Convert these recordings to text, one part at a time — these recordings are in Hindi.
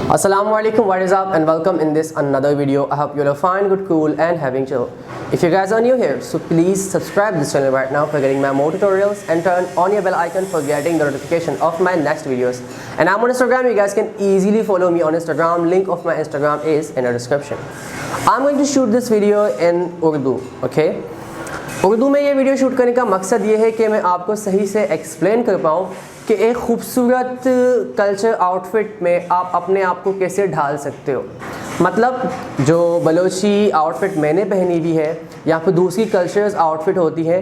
Assalamualaikum, what is up, and welcome in this another video. I hope you're fine, good, cool, and having chill. If you guys are new here, so please subscribe this channel right now for getting my more tutorials and turn on your bell icon for getting the notification of my next videos. And I'm on Instagram. You guys can easily follow me on Instagram. Link of my Instagram is in the description. I'm going to shoot this video in Urdu. Okay. Urdu में ये वीडियो शूट करने का मकसद ये है कि मैं आपको सही से एक्सप्लेन कर पाऊँ कि एक खूबसूरत कल्चर आउटफिट में आप अपने आप को कैसे ढाल सकते हो। मतलब जो बलोची आउटफिट मैंने पहनी हुई है या फिर दूसरी कल्चर्स आउटफिट होती है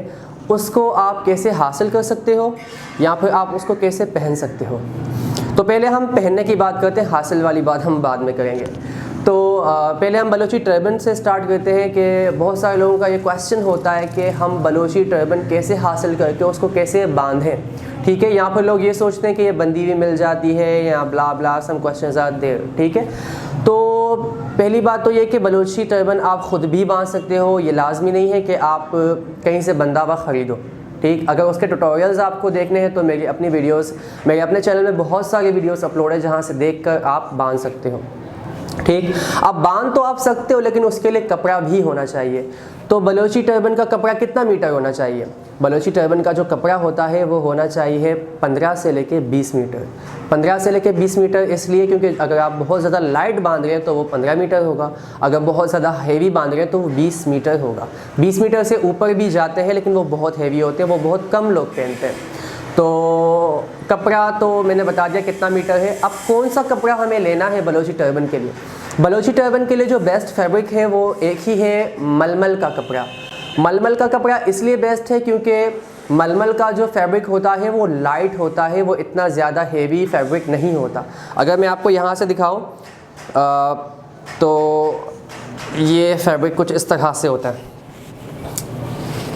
उसको आप कैसे हासिल कर सकते हो या फिर आप उसको कैसे पहन सकते हो। तो पहले हम पहनने की बात करते हैं, हासिल वाली बात हम बाद में करेंगे। तो पहले हम बलोची टर्बन से स्टार्ट करते हैं कि बहुत सारे लोगों का ये क्वेश्चन होता है कि हम बलोची टर्बन कैसे हासिल करके उसको कैसे बांधें। ठीक है, यहाँ पर लोग ये सोचते हैं कि ये बंदी भी मिल जाती है या ब्ला ब्ला सम क्वेश्चंस आर देयर। ठीक है, तो पहली बात तो ये कि बलोची टर्बन आप ख़ुद भी बांध सकते हो, ये लाजमी नहीं है कि आप कहीं से बंदा हुआ ख़रीदो। ठीक, अगर उसके ट्यूटोरियल्स आपको देखने हैं तो मेरी अपनी वीडियोस, मेरे अपने चैनल में बहुत सारी वीडियोस अपलोड है जहाँ से देखकर आप बांध सकते हो। ठीक, आप बांध तो आप सकते हो लेकिन उसके लिए कपड़ा भी होना चाहिए। तो बलोची टर्बन का कपड़ा कितना मीटर होना चाहिए? बलोची टर्बन का जो कपड़ा होता है वो होना चाहिए 15 से लेके 20 मीटर। 15 से लेके 20 मीटर इसलिए क्योंकि अगर आप बहुत ज़्यादा लाइट बांध रहे हैं तो वो 15 मीटर होगा, अगर बहुत ज़्यादा हैवी बांध रहे हैं तो वो 20 मीटर होगा। 20 मीटर से ऊपर भी जाते हैं लेकिन वो बहुत हैवी होते हैं, वो बहुत कम लोग पहनते हैं। तो कपड़ा तो मैंने बता दिया कितना मीटर है। अब कौन सा कपड़ा हमें लेना है बलोची टर्बन के लिए? बलोची टर्बन के लिए जो बेस्ट फैब्रिक है वो एक ही है, मलमल का कपड़ा। मलमल का कपड़ा इसलिए बेस्ट है क्योंकि मलमल का जो फैब्रिक होता है वो लाइट होता है, वो इतना ज़्यादा हेवी फैब्रिक नहीं होता। अगर मैं आपको यहाँ से दिखाऊँ तो ये फैब्रिक कुछ इस तरह से होता है,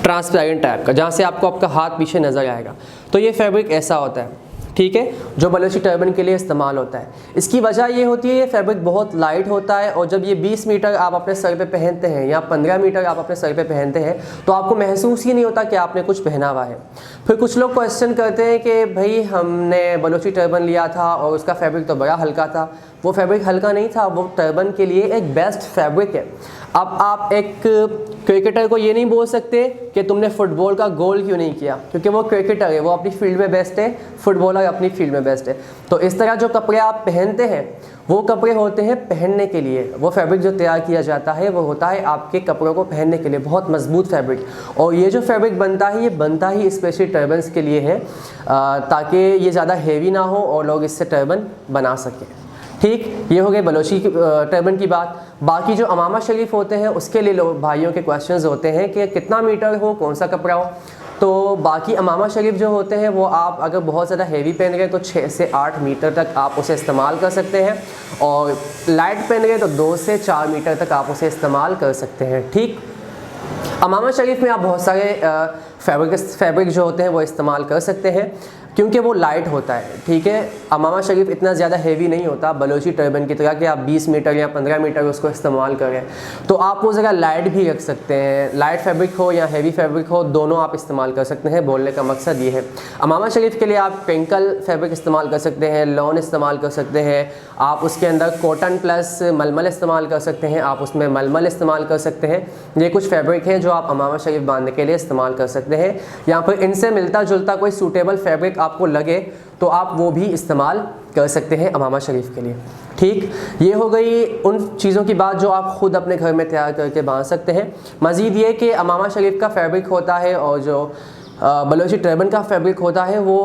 ट्रांसपेरेंट टाइप का, जहाँ से आपको आपका हाथ पीछे नज़र आएगा। तो ये फैब्रिक ऐसा होता है, ठीक है, जो बलोची टर्बन के लिए इस्तेमाल होता है। इसकी वजह ये होती है ये फैब्रिक बहुत लाइट होता है और जब ये 20 मीटर आप अपने सर पे पहनते हैं या 15 मीटर आप अपने सर पे पहनते हैं तो आपको महसूस ही नहीं होता कि आपने कुछ पहना हुआ है। फिर कुछ लोग क्वेश्चन करते हैं कि भाई हमने बलोची टर्बन लिया था और उसका फैब्रिक तो बड़ा हल्का था। वो फैब्रिक हल्का नहीं था, वो टर्बन के लिए एक बेस्ट फैब्रिक है। अब आप एक क्रिकेटर को ये नहीं बोल सकते कि तुमने फुटबॉल का गोल क्यों नहीं किया, क्योंकि वो क्रिकेटर है, वो अपनी फील्ड में बेस्ट है, फुटबॉलर अपनी फील्ड में बेस्ट है। तो इस तरह जो कपड़े आप पहनते हैं वो कपड़े होते हैं पहनने के लिए। वो फैब्रिक जो तैयार किया जाता है वो होता है आपके कपड़ों को पहनने के लिए, बहुत मजबूत फैब्रिक। और ये जो फैब्रिक बनता है ये बनता ही स्पेशली टर्बन्स के लिए है ताकि ये ज़्यादा हेवी ना हो और लोग इससे टर्बन बना सकें। ठीक, ये हो गए बलोची टर्बन की बात। बाकी जो अमामा शरीफ होते हैं उसके लिए लोग भाइयों के क्वेश्चंस होते हैं कि कितना मीटर हो, कौन सा कपड़ा हो। तो बाकी अमामा शरीफ जो होते हैं वो आप अगर बहुत ज़्यादा हेवी पहन रहे हैं तो 6 से 8 मीटर तक आप उसे इस्तेमाल कर सकते हैं और लाइट पहन रहे हैं तो 2 से 4 मीटर तक आप उसे इस्तेमाल कर सकते हैं। ठीक, अमामा शरीफ में आप बहुत सारे फैब्रिक जो होते हैं वो इस्तेमाल कर सकते हैं क्योंकि वो लाइट होता है। ठीक है, अमामा शरीफ इतना ज़्यादा हेवी नहीं होता बलोची टर्बन की तरह कि आप 20 मीटर या 15 मीटर उसको इस्तेमाल करें। तो आप वो जगह लाइट भी रख सकते हैं, लाइट फैब्रिक हो या हेवी फैब्रिक हो दोनों आप इस्तेमाल कर सकते हैं। बोलने का मकसद ये है। अमामा शरीफ के लिए आप क्रिंकल फैब्रिक इस्तेमाल कर सकते हैं, लॉन इस्तेमाल कर सकते हैं, आप उसके अंदर कॉटन प्लस मलमल इस्तेमाल कर सकते हैं, आप उसमें मलमल इस्तेमाल कर सकते हैं। ये कुछ फैब्रिक हैं जो आप अमामा शरीफ बांधने के लिए इस्तेमाल कर सकते हैं। या फिर इनसे मिलता जुलता कोई सूटेबल फैब्रिक आपको लगे तो आप वो भी इस्तेमाल कर सकते हैं अमामा शरीफ के लिए। ठीक, ये हो गई उन चीज़ों की बात जो आप ख़ुद अपने घर में तैयार करके बांध सकते हैं। मज़ीद ये कि अमामा शरीफ का फैब्रिक होता है और जो बलोची टर्बन का फैब्रिक होता है वो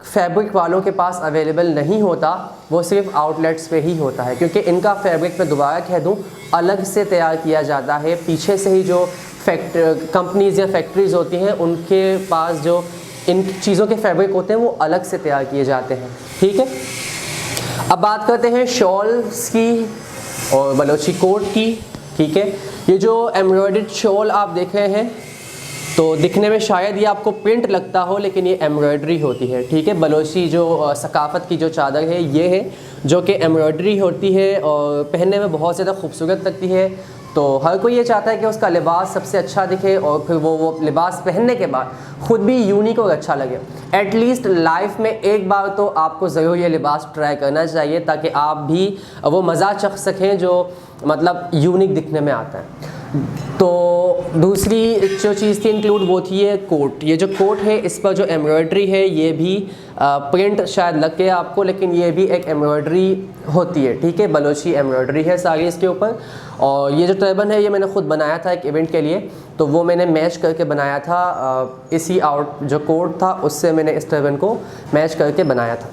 फैब्रिक वालों के पास अवेलेबल नहीं होता, वो सिर्फ आउटलेट्स पे ही होता है क्योंकि इनका फैब्रिक मैं दोबारा कह दूँ अलग से तैयार किया जाता है। पीछे से ही जो कंपनीज़ या फैक्ट्रीज़ होती हैं उनके पास जो इन चीज़ों के फैब्रिक होते हैं वो अलग से तैयार किए जाते हैं। ठीक है, अब बात करते हैं शॉल्स की और बलोची कोट की। ठीक है, ये जो एम्ब्रॉयडर्ड शॉल आप देख रहे हैं तो दिखने में शायद ये आपको प्रिंट लगता हो लेकिन ये एम्ब्रॉयडरी होती है। ठीक है, बलोची जो सकाफ़त की जो चादर है ये है जो कि एम्ब्रॉयडरी होती है और पहनने में बहुत ज़्यादा खूबसूरत लगती है। तो हर कोई ये चाहता है कि उसका लिबास सबसे अच्छा दिखे और फिर वो लिबास पहनने के बाद ख़ुद भी यूनिक और अच्छा लगे। एटलीस्ट लाइफ में एक बार तो आपको ज़रूर ये लिबास ट्राई करना चाहिए ताकि आप भी वो मज़ा चख सकें जो मतलब यूनिक दिखने में आता है। तो दूसरी जो चीज़ थी इंक्लूड वो थी ये कोट। ये जो कोट है इस पर जो एम्ब्रॉयडरी है ये भी प्रिंट शायद लग गया आपको, लेकिन ये भी एक एम्ब्रॉयडरी होती है, ठीक है, बलोची एम्ब्रॉयडरी है सारी इसके ऊपर। और ये जो टर्बन है ये मैंने ख़ुद बनाया था एक इवेंट के लिए, तो वो मैंने मैच करके बनाया था, इसी जो कोट था उससे मैंने इस टर्बन को मैच करके बनाया था।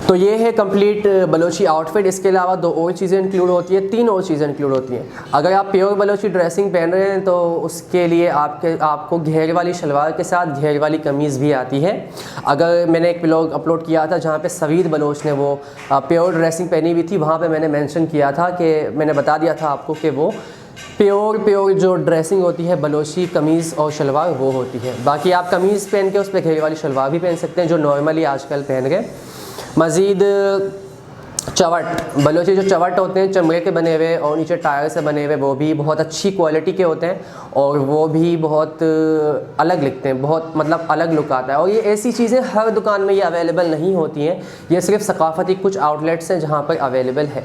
तो ये है कंप्लीट बलोची आउटफिट। इसके अलावा 2 और चीज़ें इंक्लूड होती है, 3 और चीज़ें इंक्लूड होती हैं। अगर आप प्योर बलोची ड्रेसिंग पहन रहे हैं तो उसके लिए आपको घेर वाली शलवार के साथ घेर वाली कमीज़ भी आती है। अगर मैंने एक व्लॉग अपलोड किया था जहाँ पे सवीद बलोच ने वो प्योर ड्रेसिंग पहनी हुई थी, वहाँ पे मैंने मेंशन किया था कि मैंने बता दिया था आपको कि वो प्योर जो ड्रेसिंग होती है बलोची कमीज़ और शलवार वो होती है। बाकी आप कमीज़ पहन के उस पर घेर वाली शलवार भी पहन सकते हैं जो नॉर्मली आजकल पहन गए। मज़ीद चवट, बलोची जो चवट होते हैं चमड़े के बने हुए और नीचे टायर से बने हुए, वो भी बहुत अच्छी क्वालिटी के होते हैं और वो भी बहुत अलग लिखते हैं, बहुत मतलब अलग लुक आता है। और ये ऐसी चीज़ें हर दुकान में ये अवेलेबल नहीं होती हैं, ये सिर्फ सकाफ़ती कुछ आउटलेट्स हैं जहाँ पर अवेलेबल है।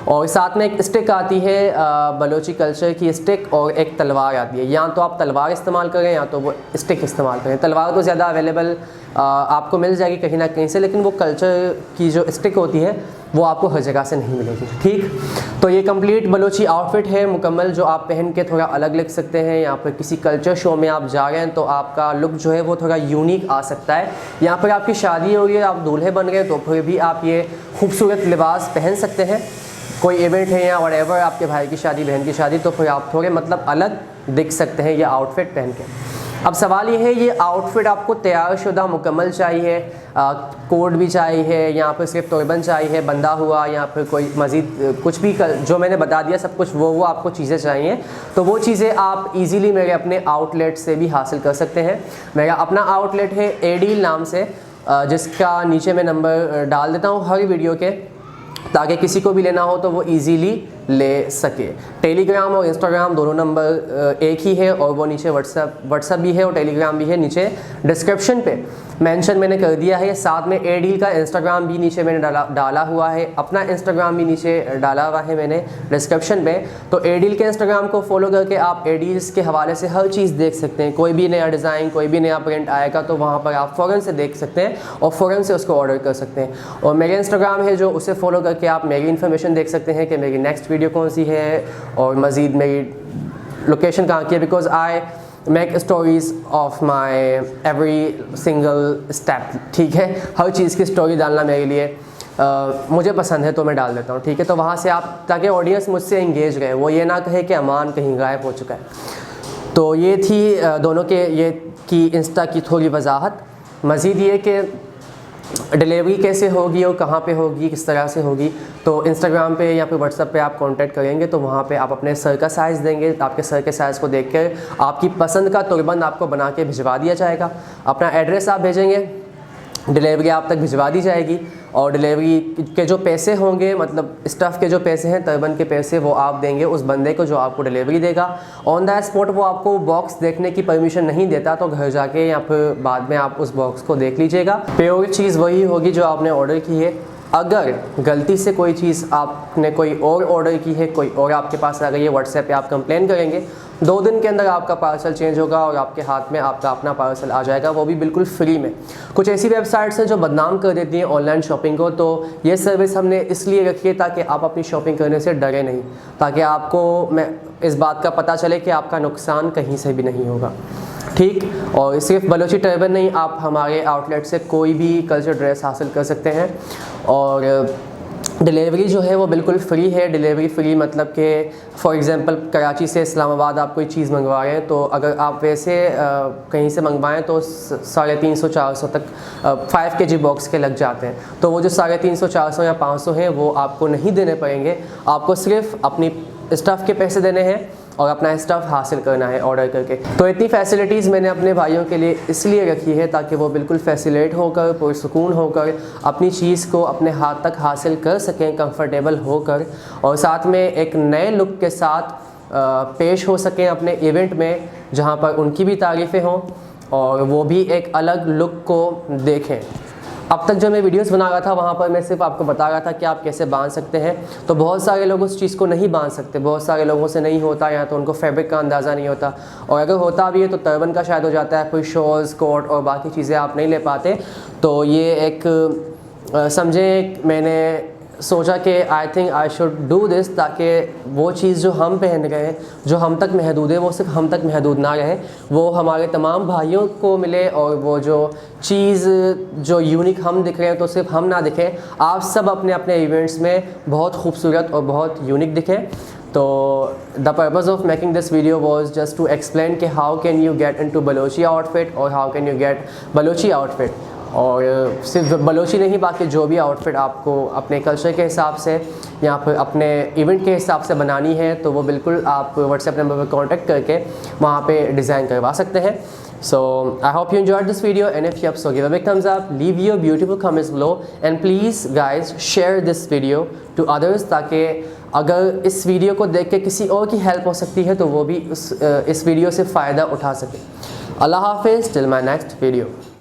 और साथ में एक स्टिक आती है बलोची कल्चर की स्टिक, और एक तलवार आती है। या तो आप तलवार इस्तेमाल करें या तो वो स्टिक इस्तेमाल करें। तलवार तो ज़्यादा अवेलेबल आपको मिल जाएगी कहीं ना कहीं से, लेकिन वो कल्चर की जो स्टिक होती है वो आपको हर जगह से नहीं मिलेगी, ठीक। तो ये कंप्लीट बलोची आउटफिट है मुकम्मल, जो आप पहन के थोड़ा अलग लग सकते हैं। यहाँ पर किसी कल्चर शो में आप जा रहे हैं तो आपका लुक जो है वो थोड़ा यूनिक आ सकता है। यहाँ पर आपकी शादी हो रही है, आप दूल्हे बन गए तो फिर भी आप ये खूबसूरत लिबास पहन सकते हैं। कोई इवेंट है या व्हाटएवर, आपके भाई की शादी, बहन की शादी, तो फिर आप थोड़े मतलब अलग दिख सकते हैं ये आउटफिट पहन के। अब सवाल ये है, ये आउटफिट आपको तैयार शुदा मुकम्मल चाहिए, कोट भी चाहिए, यहाँ पर सिर्फ टर्बन चाहिए बंधा हुआ, या फिर कोई मज़ीद कुछ भी जो मैंने बता दिया सब कुछ वो आपको चीज़ें चाहिए, तो वो चीज़ें आप इजीली मेरे अपने आउटलेट से भी हासिल कर सकते हैं। मेरा अपना आउटलेट है एडील नाम से, जिसका नीचे मैं नंबर डाल देता हूँ हर वीडियो के, ताकि किसी को भी लेना हो तो वो इजीली ले सके। टेलीग्राम और इंस्टाग्राम दोनों नंबर एक ही है, और वो नीचे व्हाट्सएप भी है और टेलीग्राम भी है, नीचे डिस्क्रिप्शन पे मेंशन मैंने कर दिया है। साथ में एडील का इंस्टाग्राम भी नीचे मैंने डाला हुआ है, अपना इंस्टाग्राम भी नीचे डाला हुआ है मैंने डिस्क्रिप्शन में। तो एडील के इंस्टाग्राम को फॉलो करके आप एडील्स के हवाले से हर चीज़ देख सकते हैं। कोई भी नया डिज़ाइन, कोई भी नया प्रिंट आएगा तो वहाँ पर आप फ़ौरन से देख सकते हैं और फ़ौरन से उसको ऑर्डर कर सकते हैं। और मेरे इंस्टाग्राम है जो, उसे फॉलो करके आप मेरी इन्फॉर्मेशन देख सकते हैं कि मेरी नेक्स्ट वीडियो कौन सी है और मज़ीद मेरी लोकेशन कहाँ की है, because I make stories of my every single step, ठीक है। हर चीज़ की स्टोरी डालना मेरे लिए मुझे पसंद है तो मैं डाल देता हूँ, ठीक है। तो वहाँ से आप, ताकि ऑडियंस मुझसे इंगेज रहे, वो ये ना कहे कि अमान कहीं गायब हो चुका है। तो ये थी दोनों के ये की इंस्टा की थोड़ी वजाहत। मज़ीद ये कि डिलीवरी कैसे होगी और कहाँ पे होगी, किस तरह से होगी, तो इंस्टाग्राम पे या फिर व्हाट्सएप पे आप कांटेक्ट करेंगे तो वहाँ पे आप अपने सर का साइज़ देंगे, आपके सर के साइज़ को देखकर आपकी पसंद का तुरबंद आपको बना के भिजवा दिया जाएगा। अपना एड्रेस आप भेजेंगे, डिलीवरी आप तक भिजवा दी जाएगी, और डिलीवरी के जो पैसे होंगे, मतलब स्टफ़ के जो पैसे हैं, टर्बन के पैसे, वो आप देंगे उस बंदे को जो आपको डिलीवरी देगा। ऑन द स्पॉट वो आपको बॉक्स देखने की परमिशन नहीं देता, तो घर जाके या फिर बाद में आप उस बॉक्स को देख लीजिएगा। प्योर चीज़ वही होगी जो आपने ऑर्डर की है। अगर गलती से कोई चीज़ आपने कोई और ऑर्डर की है, कोई और आपके पास आ गई है, व्हाट्सएप पे आप कंप्लेन करेंगे, 2 दिन के अंदर आपका पार्सल चेंज होगा और आपके हाथ में आपका अपना पार्सल आ जाएगा, वो भी बिल्कुल फ्री में। कुछ ऐसी वेबसाइट्स हैं जो बदनाम कर देती हैं ऑनलाइन शॉपिंग को, तो ये सर्विस हमने इसलिए रखी है ताकि आप अपनी शॉपिंग करने से डरे नहीं, ताकि आपको इस बात का पता चले कि आपका नुकसान कहीं से भी नहीं होगा, ठीक। और सिर्फ बलोची टर्बन नहीं, आप हमारे आउटलेट से कोई भी कल्चर ड्रेस हासिल कर सकते हैं। और डिलीवरी जो है वो बिल्कुल फ्री है। डिलीवरी फ्री मतलब कि फ़ॉर एग्ज़ाम्पल कराची से इस्लामाबाद आप कोई चीज़ मंगवा रहे हैं, तो अगर आप वैसे कहीं से मंगवाएं तो 350-400 तक 5 kg बॉक्स के लग जाते हैं। तो वो जो 350-400 या 500 हैं वो आपको नहीं देने पड़ेंगे, आपको सिर्फ अपनी स्टफ़ के पैसे देने हैं और अपना स्टफ़ हासिल करना है ऑर्डर करके। तो इतनी फैसिलिटीज़ मैंने अपने भाइयों के लिए इसलिए रखी है ताकि वो बिल्कुल फैसिलेट होकर, पुरसुकून होकर अपनी चीज़ को अपने हाथ तक हासिल कर सकें, कंफर्टेबल होकर, और साथ में एक नए लुक के साथ पेश हो सकें अपने इवेंट में, जहाँ पर उनकी भी तारीफ़ें हों और वो भी एक अलग लुक को देखें। अब तक जो मैं वीडियोस बना रहा था वहाँ पर मैं सिर्फ आपको बता रहा था कि आप कैसे बांध सकते हैं। तो बहुत सारे लोग उस चीज़ को नहीं बांध सकते, बहुत सारे लोगों से नहीं होता, या तो उनको फैब्रिक का अंदाज़ा नहीं होता, और अगर होता भी है तो टर्बन का शायद हो जाता है, कोई शॉल्स, कोट और बाकी चीज़ें आप नहीं ले पाते। तो ये एक समझें, मैंने सोचा कि I think I should do this, ताकि वो चीज़ जो हम पहन रहे हैं, जो हम तक महदूद है, वो सिर्फ हम तक महदूद ना रहे, वो हमारे तमाम भाइयों को मिले, और वो जो चीज़ जो यूनिक हम दिख रहे हैं तो सिर्फ हम ना दिखें, आप सब अपने अपने इवेंट्स में बहुत खूबसूरत और बहुत यूनिक दिखें। तो the purpose of making this video was just to explain कि how can you get into Balochi outfit और how can you get Balochi outfit. और सिर्फ बलोची नहीं, बाकी जो भी आउटफिट आपको अपने कल्चर के हिसाब से या फिर अपने इवेंट के हिसाब से बनानी है, तो वो बिल्कुल आप व्हाट्सएप नंबर पर कांटेक्ट करके वहाँ पे डिज़ाइन करवा सकते हैं। So I hope you enjoyed this video, and if you have, so give a big thumbs up, leave your beautiful comments below, and please guys share this video to others, ताकि अगर इस वीडियो को देख के किसी और की हेल्प हो सकती है तो वो भी इस वीडियो से फ़ायदा उठा सके। अल्लाह हाफिज़, till my next video।